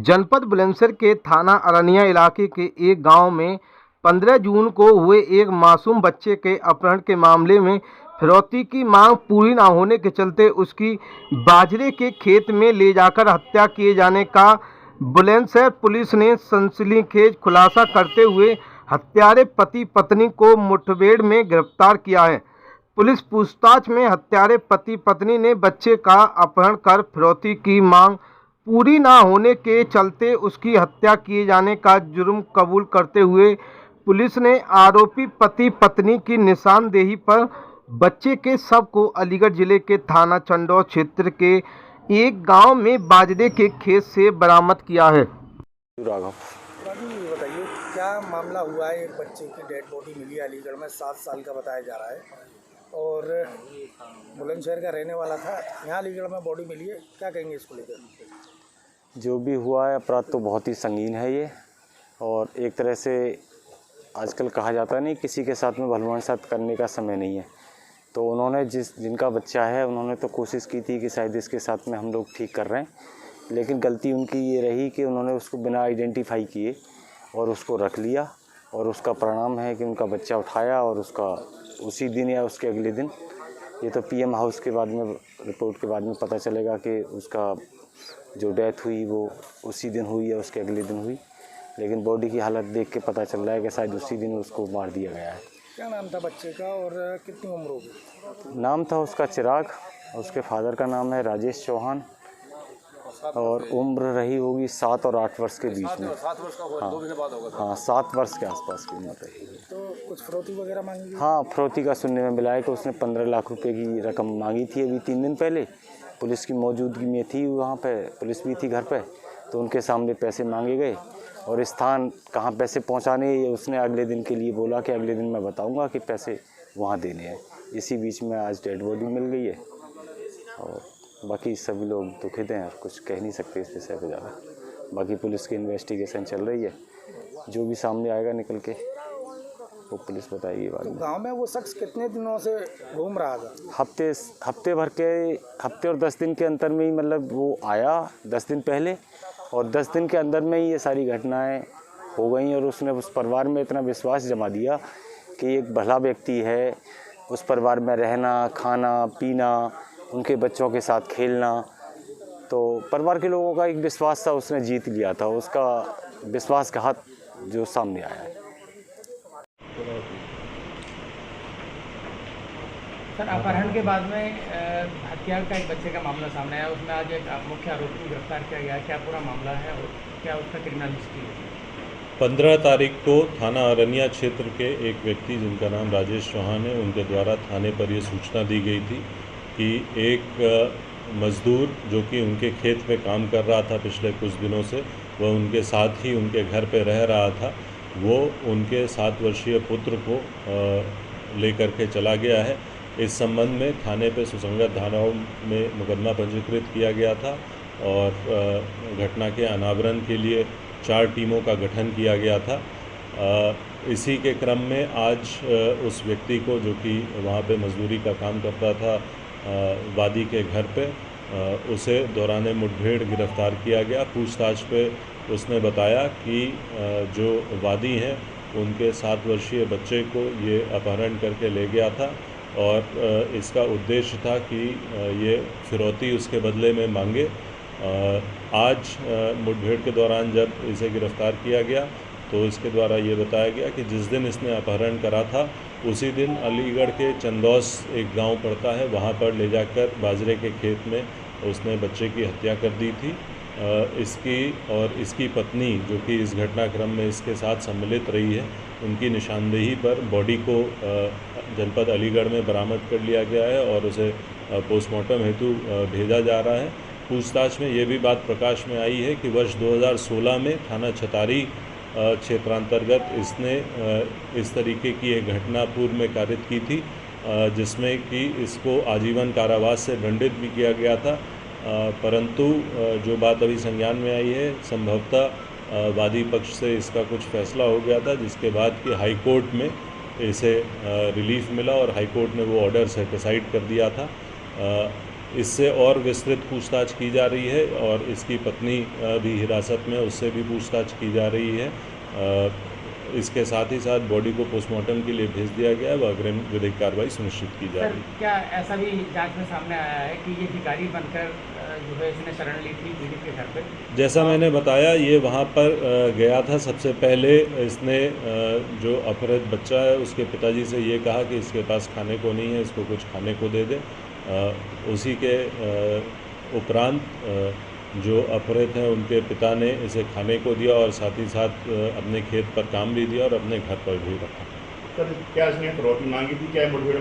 जनपद बुलंदशहर के थाना अरनिया इलाके के एक गांव में 15 जून को हुए एक मासूम बच्चे के अपहरण के मामले में फिरौती की मांग पूरी न होने के चलते उसकी बाजरे के खेत में ले जाकर हत्या किए जाने का बुलंदशहर पुलिस ने सनसनीखेज खुलासा करते हुए हत्यारे पति पत्नी को मुठभेड़ में गिरफ्तार किया है। पुलिस पूछताछ में हत्यारे पति पत्नी ने बच्चे का अपहरण कर फिरौती की मांग पूरी न होने के चलते उसकी हत्या किए जाने का जुर्म कबूल करते हुए पुलिस ने आरोपी पति पत्नी की निशानदेही पर बच्चे के शव को अलीगढ़ जिले के थाना चंदौर क्षेत्र के एक गांव में बाजरे के खेत से बरामद किया है। राघव ये बताइए क्या मामला हुआ है? एक बच्चे की डेड बॉडी मिली है अलीगढ़ में, 7 साल का बताया जा रहा है और बुलंदशहर का रहने वाला था। यहाँ अलीगढ़ में बॉडी मिली है, क्या कहेंगे इसको लेकर? जो भी हुआ है अपराध तो बहुत ही संगीन है ये, और एक तरह से आजकल कहा जाता है नहीं, किसी के साथ में भलवान साथ करने का समय नहीं है। तो उन्होंने जिनका बच्चा है उन्होंने तो कोशिश की थी कि शायद इसके साथ में हम लोग ठीक कर रहे हैं, लेकिन गलती उनकी ये रही कि उन्होंने उसको बिना आइडेंटिफाई किए और उसको रख लिया, और उसका परिणाम है कि उनका बच्चा उठाया और उसका उसी दिन या उसके अगले दिन, ये तो पीएम हाउस के बाद में रिपोर्ट के बाद में पता चलेगा कि उसका जो डेथ हुई वो उसी दिन हुई या उसके अगले दिन हुई, लेकिन बॉडी की हालत देख के पता चल रहा है कि शायद उसी दिन उसको मार दिया गया है। क्या नाम था बच्चे का और कितनी उम्र होगी? नाम था उसका चिराग, उसके फादर का नाम है राजेश चौहान, और उम्र रही होगी 7 और 8 वर्ष के बीच में। 7 वर्ष का हुआ, 2 महीने बाद होगा। हाँ, 7 वर्ष के आसपास की उम्र रही है। तो कुछ फिरौती वगैरह मांगी? हाँ, फिरौती का सुनने में मिला है कि उसने 15 लाख रुपए की रकम मांगी थी अभी 3 दिन पहले। पुलिस की मौजूदगी में थी वहाँ पे, पुलिस भी थी घर पे, तो उनके सामने पैसे मांगे गए, और स्थान कहाँ पैसे पहुँचाने ये उसने अगले दिन के लिए बोला कि अगले दिन मैं बताऊँगा कि पैसे वहाँ देने हैं। इसी बीच में आज डेड बॉडी मिल गई है, और बाकी सभी लोग दुखित हैं, कुछ कह नहीं सकते इस विषय पर ज़्यादा। बाकी पुलिस की इन्वेस्टिगेशन चल रही है, जो भी सामने आएगा निकल के वो पुलिस बताएगी बाद में। तो गांव में वो शख्स कितने दिनों से घूम रहा था? हफ्ते और 10 दिन के अंतर में ही, मतलब वो आया 10 दिन पहले और 10 दिन के अंदर में ही ये सारी घटनाएं हो गई, और उसने उस परिवार में इतना विश्वास जमा दिया कि एक भला व्यक्ति है, उस परिवार में रहना, खाना पीना, उनके बच्चों के साथ खेलना, तो परिवार के लोगों का एक विश्वास था, उसने जीत लिया था। उसका विश्वासघात जो सामने आया है। सर, अपहरण के बाद में हत्या का एक बच्चे का मामला सामने आया, उसमें आज एक मुख्य आरोपी को गिरफ्तार किया गया। क्या पूरा मामला है और क्या उसका क्रिमिनल हिस्ट्री है? 15 तारीख को थाना अरनिया क्षेत्र के एक व्यक्ति जिनका नाम राजेश चौहान है, उनके द्वारा थाने पर ये सूचना दी गई थी कि एक मज़दूर जो कि उनके खेत में काम कर रहा था पिछले कुछ दिनों से, वह उनके साथ ही उनके घर पे रह रहा था, वो उनके 7 वर्षीय पुत्र को लेकर के चला गया है। इस संबंध में थाने पे सुसंगत धाराओं में मुकदमा पंजीकृत किया गया था, और घटना के अनावरण के लिए 4 टीमों का गठन किया गया था। इसी के क्रम में आज उस व्यक्ति को, जो कि वहाँ पे मजदूरी का काम करता था वादी के घर पे, उसे दौरान मुठभेड़ गिरफ्तार किया गया। पूछताछ पे उसने बताया कि जो वादी हैं उनके 7 वर्षीय बच्चे को ये अपहरण करके ले गया था, और इसका उद्देश्य था कि ये फिरौती उसके बदले में मांगे। आज मुठभेड़ के दौरान जब इसे गिरफ़्तार किया गया तो इसके द्वारा ये बताया गया कि जिस दिन इसने अपहरण करा था उसी दिन अलीगढ़ के चंदौस एक गांव पड़ता है, वहां पर ले जाकर बाजरे के खेत में उसने बच्चे की हत्या कर दी थी। इसकी और इसकी पत्नी, जो कि इस घटनाक्रम में इसके साथ सम्मिलित रही है, उनकी निशानदेही पर बॉडी को जनपद अलीगढ़ में बरामद कर लिया गया है और उसे पोस्टमार्टम हेतु भेजा जा रहा है। पूछताछ में ये भी बात प्रकाश में आई है कि वर्ष 2016 में थाना छतारी क्षेत्रांतर्गत इसने इस तरीके की एक घटना पूर्व में कारित की थी, जिसमें कि इसको आजीवन कारावास से दंडित भी किया गया था, परंतु जो बात अभी संज्ञान में आई है, संभवतः वादी पक्ष से इसका कुछ फैसला हो गया था, जिसके बाद कि हाई कोर्ट में इसे रिलीफ मिला और हाई कोर्ट ने वो ऑर्डर सेटिसाइड कर दिया था। इससे और विस्तृत पूछताछ की जा रही है और इसकी पत्नी भी हिरासत में, उससे भी पूछताछ की जा रही है। इसके साथ ही साथ बॉडी को पोस्टमार्टम के लिए भेज दिया गया है व अग्रिम विधिक कार्रवाई सुनिश्चित की जा सर, रही है। क्या ऐसा भी जांच में सामने आया है कि ये भिखारी बनकर जो है इसने शरण ली थी पीड़ित के घर पर? जैसा मैंने बताया, ये वहाँ पर गया था। सबसे पहले इसने जो अपहृत बच्चा है उसके पिताजी से ये कहा कि इसके पास खाने को नहीं है, इसको कुछ खाने को दे दे। उसी के उपरांत जो अपहृत हैं उनके पिता ने इसे खाने को दिया और साथ ही साथ अपने खेत पर काम भी दिया और अपने घर पर भी रखा। सर, क्या इसने फिरौती मांगी थी? क्या मुठभेड़